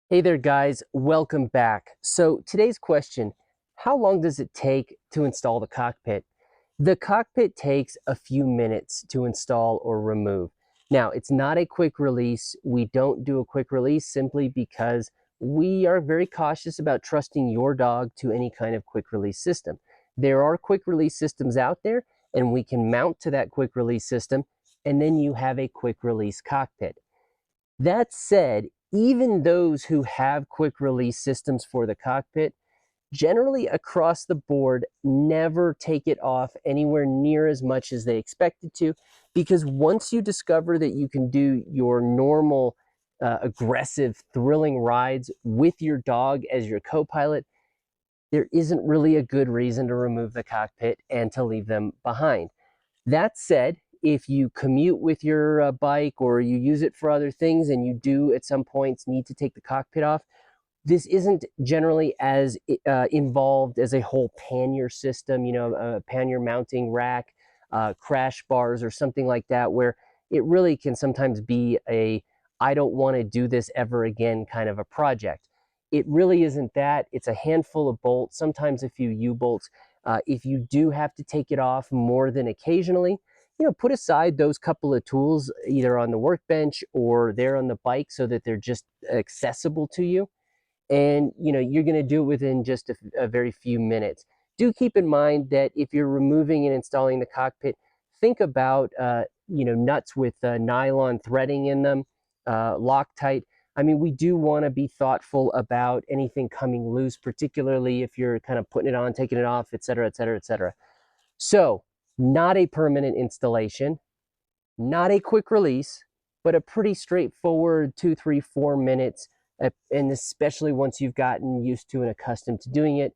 Hey there guys, welcome back. So today's question, how long does it take to install the cockpit? The cockpit takes a few minutes to install or remove. Now, it's not a quick release. We don't do a quick release simply because we are very cautious about trusting your dog to any kind of quick release system. There are quick release systems out there, and we can mount to that quick release system, and then you have a quick release cockpit. That said, even those who have quick release systems for the cockpit, generally across the board, never take it off anywhere near as much as they expected to, because once you discover that you can do your normal, aggressive, thrilling rides with your dog as your co-pilot, there isn't really a good reason to remove the cockpit and to leave them behind. That said, if you commute with your bike or you use it for other things and you do at some points need to take the cockpit off, this isn't generally as involved as a whole pannier system, a pannier mounting rack, crash bars or something like that, where it really can sometimes be a I don't want to do this ever again kind of a project. It really isn't that. It's a handful of bolts, sometimes a few U-bolts. If you do have to take it off more than occasionally, put aside those couple of tools either on the workbench or there on the bike so that they're just accessible to you. And you're going to do it within just a very few minutes. Do keep in mind that if you're removing and installing the cockpit, think about nuts with nylon threading in them, Loctite. I mean, we do want to be thoughtful about anything coming loose, particularly if you're kind of putting it on, taking it off, et cetera, et cetera, et cetera. So not a permanent installation, not a quick release, but a pretty straightforward 2, 3, 4 minutes. And especially once you've gotten used to and accustomed to doing it,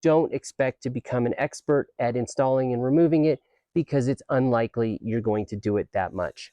don't expect to become an expert at installing and removing it because it's unlikely you're going to do it that much.